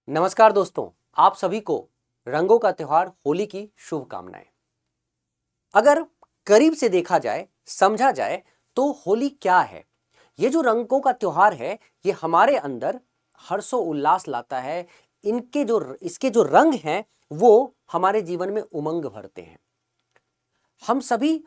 नमस्कार दोस्तों, आप सभी को रंगों का त्योहार होली की शुभकामनाएं। अगर करीब से देखा जाए, समझा जाए तो होली क्या है? ये जो रंगों का त्योहार है, ये हमारे अंदर हर्षो उल्लास लाता है। इसके जो रंग हैं, वो हमारे जीवन में उमंग भरते हैं। हम सभी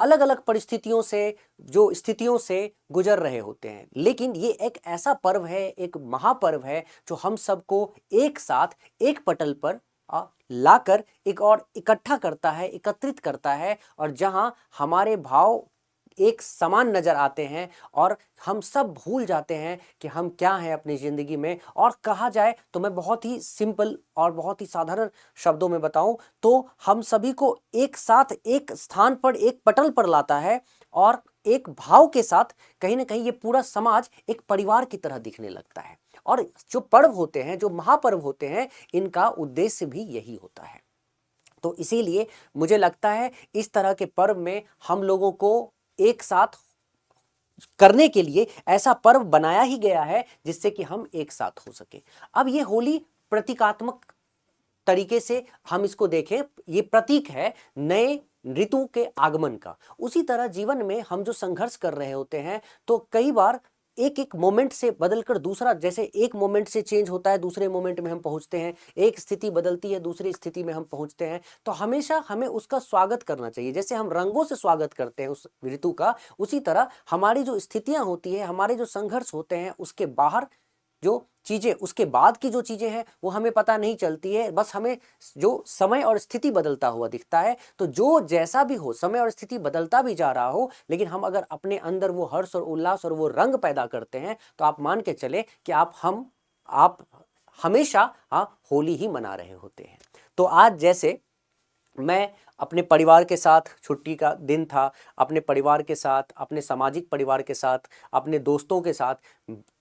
अलग अलग परिस्थितियों से, जो स्थितियों से गुजर रहे होते हैं, लेकिन ये एक ऐसा पर्व है, एक महापर्व है जो हम सबको एक साथ एक पटल पर लाकर एक और इकट्ठा करता है, एकत्रित करता है, और जहां हमारे भाव एक समान नजर आते हैं और हम सब भूल जाते हैं कि हम क्या हैं अपनी जिंदगी में। और कहा जाए तो मैं बहुत ही सिंपल और बहुत ही साधारण शब्दों में बताऊं तो हम सभी को एक साथ एक स्थान पर, एक पटल पर लाता है, और एक भाव के साथ कहीं ना कहीं ये पूरा समाज एक परिवार की तरह दिखने लगता है। और जो पर्व होते हैं, जो महापर्व होते हैं, इनका उद्देश्य भी यही होता है। तो इसीलिए मुझे लगता है इस तरह के पर्व में हम लोगों को एक साथ करने के लिए ऐसा पर्व बनाया ही गया है जिससे कि हम एक साथ हो सके। अब ये होली प्रतीकात्मक तरीके से हम इसको देखें, ये प्रतीक है नए ऋतु के आगमन का। उसी तरह जीवन में हम जो संघर्ष कर रहे होते हैं, तो कई बार एक एक मोमेंट से बदलकर दूसरा, जैसे एक मोमेंट से चेंज होता है, दूसरे मोमेंट में हम पहुंचते हैं, एक स्थिति बदलती है, दूसरी स्थिति में हम पहुंचते हैं। तो हमेशा हमें उसका स्वागत करना चाहिए। जैसे हम रंगों से स्वागत करते हैं उस ऋतु का, उसी तरह हमारी जो स्थितियां होती है, हमारे जो संघर्ष होते हैं, उसके बाहर जो चीजें, उसके बाद की जो चीजें हैं, वो हमें पता नहीं चलती है। बस हमें जो समय और स्थिति बदलता हुआ दिखता है। तो जो जैसा भी हो, समय और स्थिति बदलता भी जा रहा हो, लेकिन हम अगर अपने अंदर वो हर्ष और उल्लास और वो रंग पैदा करते हैं, तो आप मान के चले कि आप हमेशा होली ही मना रहे होते हैं। तो आज जैसे मैं अपने परिवार के साथ, छुट्टी का दिन था, अपने परिवार के साथ, अपने सामाजिक परिवार के साथ, अपने दोस्तों के साथ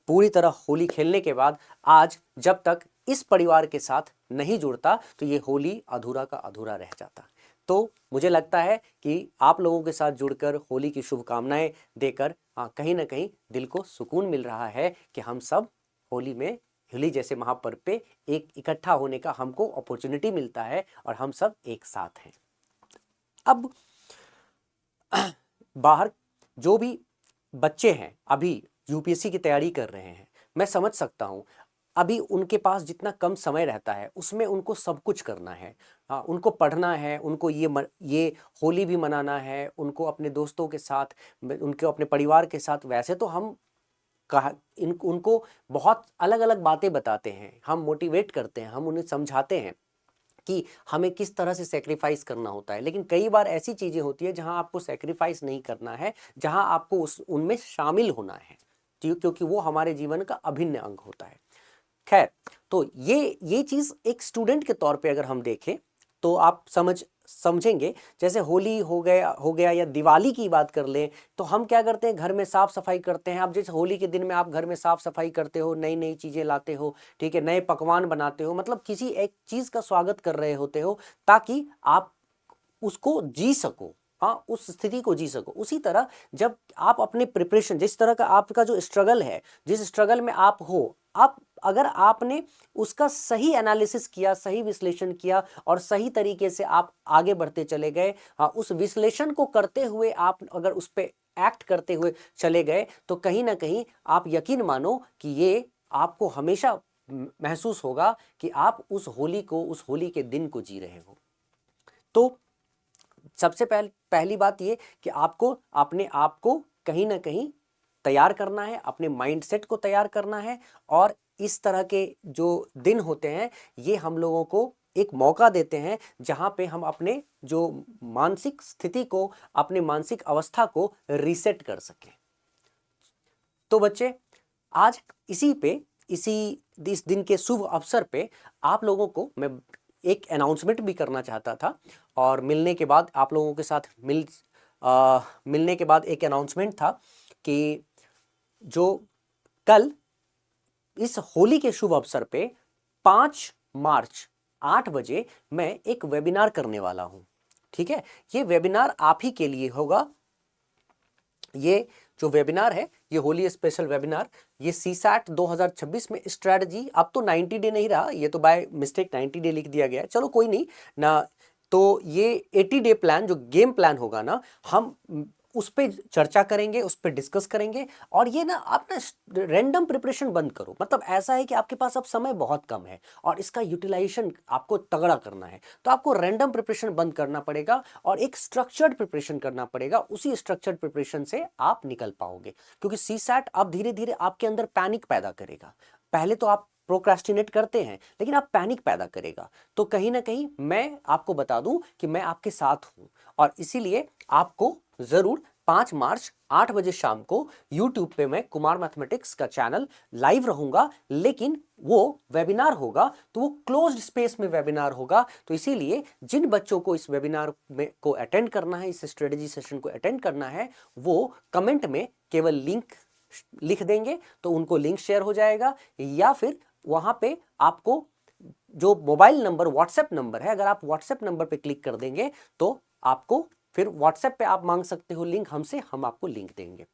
पूरी तरह होली खेलने के बाद आज जब तक इस परिवार के साथ नहीं जुड़ता, तो ये होली अधूरा का अधूरा रह जाता। तो मुझे लगता है कि आप लोगों के साथ जुड़कर, होली की शुभकामनाएं देकर, कहीं ना कहीं दिल को सुकून मिल रहा है कि हम सब होली में, होली जैसे महापर्व पे एक इकट्ठा होने का हमको अपॉर्चुनिटी मिलता है और हम सब एक साथ हैं। अब बाहर जो भी बच्चे हैं, अभी यूपीएससी की तैयारी कर रहे हैं, मैं समझ सकता हूं अभी उनके पास जितना कम समय रहता है, उसमें उनको सब कुछ करना है। उनको पढ़ना है, उनको ये होली भी मनाना है, उनको अपने दोस्तों के साथ, उनको अपने परिवार के साथ। वैसे तो हम उनको बहुत अलग अलग बातें बताते हैं, हम मोटिवेट करते हैं, हम उन्हें समझाते हैं कि हमें किस तरह से सेक्रीफाइस करना होता है। लेकिन कई बार ऐसी चीजें होती है जहां आपको सेक्रीफाइस नहीं करना है, जहां आपको उनमें शामिल होना है, क्योंकि वो हमारे जीवन का अभिन्न अंग होता है। खैर, तो ये चीज एक स्टूडेंट के तौर पे अगर हम देखें तो आप समझेंगे। जैसे होली हो गया या दिवाली की बात कर लें, तो हम क्या करते हैं, घर में साफ सफाई करते हैं। अब जैसे होली के दिन में आप घर में साफ सफाई करते हो, नई नई चीजें लाते हो, ठीक है, नए पकवान बनाते हो, मतलब किसी एक चीज का स्वागत कर रहे होते हो ताकि आप उसको जी सको, उस स्थिति को जी सको। उसी तरह जब आप अपने प्रिपरेशन, जिस तरह का आपका जो स्ट्रगल है, जिस स्ट्रगल में आप हो, आप अगर आपने उसका सही एनालिसिस किया, सही विश्लेषण किया और सही तरीके से आप आगे बढ़ते चले गए, उस विश्लेषण को करते हुए आप अगर उस पर एक्ट करते हुए चले गए, तो कहीं ना कहीं आप यकीन मानो कि ये आपको हमेशा महसूस होगा कि आप उस होली के दिन को जी रहे हो। तो सबसे पहली बात ये कि आपको अपने आप को कहीं ना कहीं तैयार करना है, अपने माइंडसेट को तैयार करना है। और इस तरह के जो दिन होते हैं, ये हम लोगों को एक मौका देते हैं जहां पे हम अपने जो मानसिक स्थिति को, अपने मानसिक अवस्था को रीसेट कर सकें। तो बच्चे, आज इस दिन के शुभ अवसर पे आप लोगों को मैं एक अनाउंसमेंट भी करना चाहता था। और मिलने के बाद आप लोगों के साथ मिलने के बाद एक अनाउंसमेंट था कि जो कल इस होली के शुभ अवसर पे 5 मार्च 8 बजे मैं एक वेबिनार करने वाला हूं। ठीक है, ये वेबिनार आप ही के लिए होगा। ये जो वेबिनार है, ये होली स्पेशल वेबिनार, ये सीसैट 2026 में स्ट्रेटजी, अब तो 90 डे नहीं रहा, ये तो बाय मिस्टेक 90 डे लिख दिया गया है, चलो कोई नहीं ना। तो ये 80 डे प्लान जो गेम प्लान होगा ना, हम उस पर चर्चा करेंगे, उस पर डिस्कस करेंगे। और ये ना आप ना रैंडम प्रिपरेशन बंद करो, मतलब ऐसा है कि आपके पास अब समय बहुत कम है और इसका यूटिलाइजेशन आपको तगड़ा करना है, तो आपको रैंडम प्रिपरेशन बंद करना पड़ेगा और एक स्ट्रक्चर्ड प्रिपरेशन करना पड़ेगा। उसी स्ट्रक्चर्ड प्रिपरेशन से आप निकल पाओगे, क्योंकि सीसैट अब धीरे धीरे आपके अंदर पैनिक पैदा करेगा। पहले तो आप प्रोक्रेस्टिनेट करते हैं, लेकिन आप पैनिक पैदा करेगा। तो कहीं ना कहीं मैं आपको बता दूं कि मैं आपके साथ हूं, और इसीलिए आपको जरूर 5 मार्च 8 बजे शाम को YouTube पे मैं कुमार मैथमेटिक्स का चैनल लाइव रहूंगा, लेकिन वो वेबिनार होगा तो वो क्लोज्ड स्पेस में वेबिनार होगा। तो इसीलिए जिन बच्चों को इस वेबिनार में को अटेंड करना है, इस स्ट्रेटजी सेशन को अटेंड करना है, वो कमेंट में केवल लिंक लिख देंगे तो उनको लिंक शेयर हो जाएगा, या फिर वहां पे आपको जो मोबाइल नंबर व्हाट्सएप नंबर है, अगर आप व्हाट्सएप नंबर पे क्लिक कर देंगे तो आपको फिर व्हाट्सएप पे आप मांग सकते हो लिंक हमसे, हम आपको लिंक देंगे।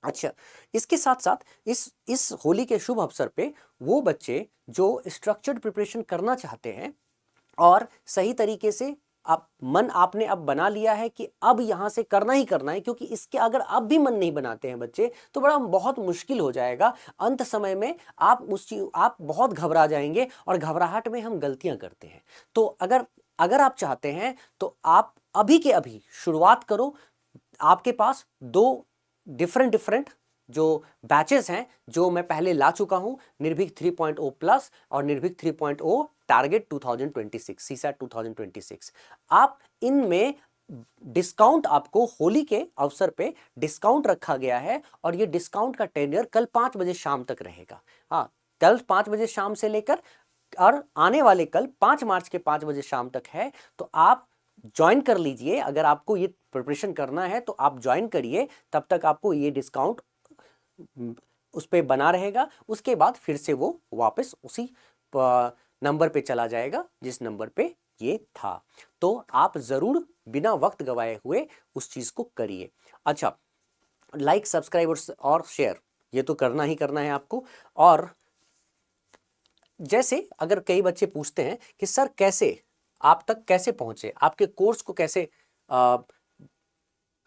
अच्छा, इसके साथ साथ इस होली के शुभ अवसर पे वो बच्चे जो स्ट्रक्चर्ड प्रिपरेशन करना चाहते हैं और सही तरीके से आप मन आपने अब बना लिया है कि अब यहां से करना ही करना है, क्योंकि इसके अगर अब भी मन नहीं बनाते हैं बच्चे तो बड़ा बहुत मुश्किल हो जाएगा। अंत समय में आप बहुत घबरा जाएंगे, और घबराहट में हम गलतियां करते हैं। तो अगर आप चाहते हैं तो आप अभी के अभी शुरुआत करो। आपके पास 2 डिफरेंट जो बैचेस हैं जो मैं पहले ला चुका हूं, निर्भीक 3.0 प्लस और निर्भीक 3.0 टारगेट 2026, सीसैट 2026। आप इनमें डिस्काउंट, आपको होली के अवसर पे डिस्काउंट रखा गया है, और ये डिस्काउंट का टेन्योर कल 5 बजे शाम तक रहेगा। हाँ, कल 5 बजे शाम से लेकर और आने वाले कल 5 मार्च के 5 बजे शाम तक है। तो आप ज्वाइन कर लीजिए, अगर आपको ये प्रिपरेशन करना है तो आप ज्वाइन करिए, तब तक आपको ये डिस्काउंट उस पर बना रहेगा। उसके बाद फिर से वो वापस उसी नंबर पे चला जाएगा जिस नंबर पे ये था। तो आप जरूर बिना वक्त गवाए हुए उस चीज को करिए। अच्छा, लाइक, सब्सक्राइब और शेयर ये तो करना ही करना है आपको। और जैसे अगर कई बच्चे पूछते हैं कि सर कैसे आप तक कैसे पहुंचे, आपके कोर्स को कैसे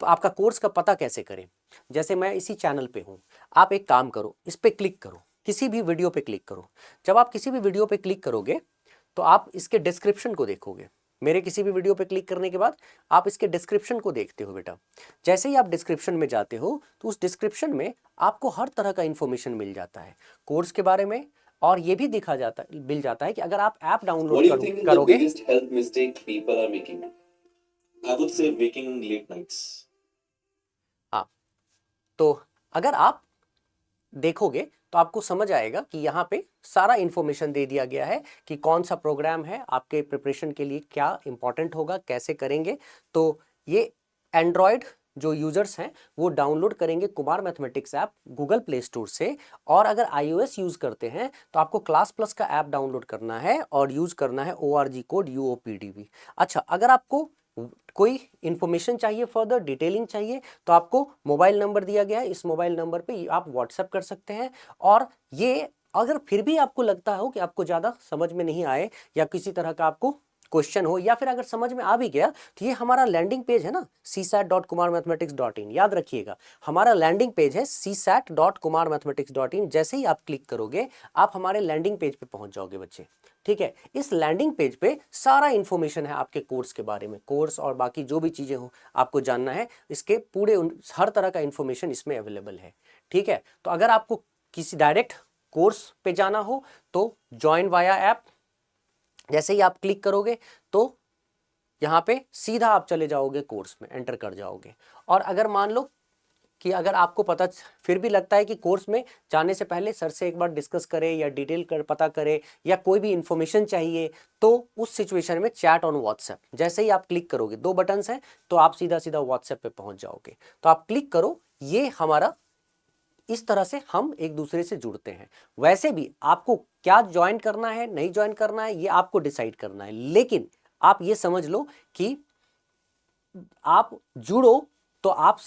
आपका कोर्स का पता कैसे करें, जैसे मैं इसी चैनल पे हूं, आप एक काम करो, इस पे क्लिक करो, किसी भी वीडियो पे क्लिक करो। जब आप किसी भी वीडियो पे क्लिक करोगे तो आप इसके डिस्क्रिप्शन को देखोगे। मेरे किसी भी वीडियो पे क्लिक करने के बाद आप इसके डिस्क्रिप्शन को देखते हो बेटा। जैसे ही आप डिस्क्रिप्शन में जाते हो तो उस डिस्क्रिप्शन में आपको हर तरह का इंफॉर्मेशन मिल जाता है कोर्स के बारे में, और ये भी मिल जाता है कि अगर आप ऐप डाउनलोड करोगे। हाँ, तो अगर आप देखोगे तो आपको समझ आएगा कि यहाँ पे सारा इंफॉर्मेशन दे दिया गया है कि कौन सा प्रोग्राम है आपके प्रिपरेशन के लिए, क्या इंपॉर्टेंट होगा, कैसे करेंगे। तो ये एंड्रॉयड जो यूजर्स हैं वो डाउनलोड करेंगे Kumar mathematics app Google play store से, और अगर iOS यूज करते हैं तो आपको क्लास प्लस का ऐप डाउनलोड करना है और यूज करना है ORG कोड UOPDB। अच्छा, अगर आपको कोई इंफॉर्मेशन चाहिए, फर्दर डिटेलिंग चाहिए, तो आपको मोबाइल नंबर दिया गया है, इस मोबाइल नंबर पे आप व्हाट्सएप कर सकते हैं। और ये अगर फिर भी आपको लगता हो कि आपको ज़्यादा समझ में नहीं आए, या किसी तरह का आपको क्वेश्चन हो, या फिर अगर समझ में आ भी गया, तो ये हमारा लैंडिंग पेज है ना, csat.kumarmathematics.in, याद रखिएगा हमारा लैंडिंग पेज है csat.kumarmathematics.in। जैसे ही आप क्लिक करोगे आप हमारे लैंडिंग पेज पे पहुंच जाओगे बच्चे। ठीक है, इस लैंडिंग पेज पे सारा इंफॉर्मेशन है आपके कोर्स के बारे में, कोर्स और बाकी जो भी चीजें हो आपको जानना है, इसके पूरे हर तरह का इंफॉर्मेशन इसमें अवेलेबल है। ठीक है, तो अगर आपको किसी डायरेक्ट कोर्स पे जाना हो तो ज्वाइन वाया ऐप, जैसे ही आप क्लिक करोगे तो यहाँ पे सीधा आप चले जाओगे, कोर्स में एंटर कर जाओगे। और अगर मान लो कि अगर आपको पता फिर भी लगता है कि कोर्स में जाने से पहले सर से एक बार डिस्कस करें या डिटेल कर पता करें, या कोई भी इंफॉर्मेशन चाहिए, तो उस सिचुएशन में चैट ऑन व्हाट्सएप, जैसे ही आप क्लिक करोगे 2 बटन्स हैं तो आप सीधा सीधा व्हाट्सएप पे पहुंच जाओगे। तो आप क्लिक करो, ये हमारा इस तरह से हम एक दूसरे से जुड़ते हैं। वैसे भी आपको क्या ज्वाइन करना है नहीं ज्वाइन करना है ये आपको डिसाइड करना है, लेकिन आप ये समझ लो कि आप जुड़ो तो आप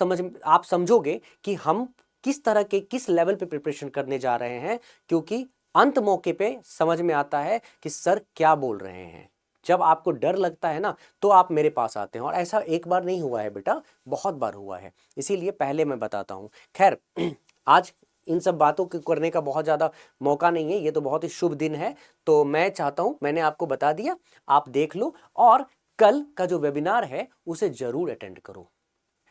समझोगे कि हम किस तरह के किस लेवल पे प्रिपरेशन करने जा रहे हैं, क्योंकि अंत मौके पे समझ में आता है कि सर क्या बोल रहे हैं। जब आपको डर लगता है ना तो आप मेरे पास आते हैं, और ऐसा एक बार नहीं हुआ है बेटा, बहुत बार हुआ है, इसीलिए पहले मैं बताता हूँ। खैर आज इन सब बातों को करने का बहुत ज़्यादा मौका नहीं है, ये तो बहुत ही शुभ दिन है, तो मैं चाहता हूँ, मैंने आपको बता दिया, आप देख लो, और कल का जो वेबिनार है उसे जरूर अटेंड करो,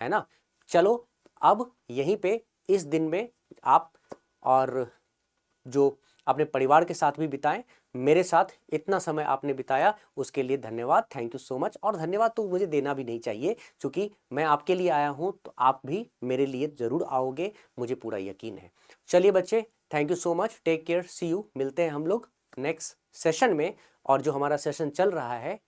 है ना। चलो अब यहीं पे इस दिन में आप और जो अपने परिवार के साथ भी बिताएं, मेरे साथ इतना समय आपने बिताया उसके लिए धन्यवाद, थैंक यू सो मच। और धन्यवाद तो मुझे देना भी नहीं चाहिए, क्योंकि मैं आपके लिए आया हूं तो आप भी मेरे लिए जरूर आओगे, मुझे पूरा यकीन है। चलिए बच्चे, thank you so much, take care, see you, मिलते हैं हम लोग नेक्स्ट सेशन में। और जो हमारा सेशन चल रहा है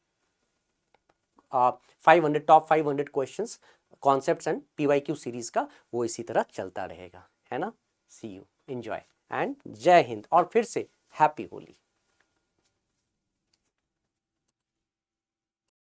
500 top 500 questions concepts and PYQ series का, वो इसी तरह चलता रहेगा, है ना। सी यू, एंजॉय एंड जय हिंद, और फिर से हैप्पी होली।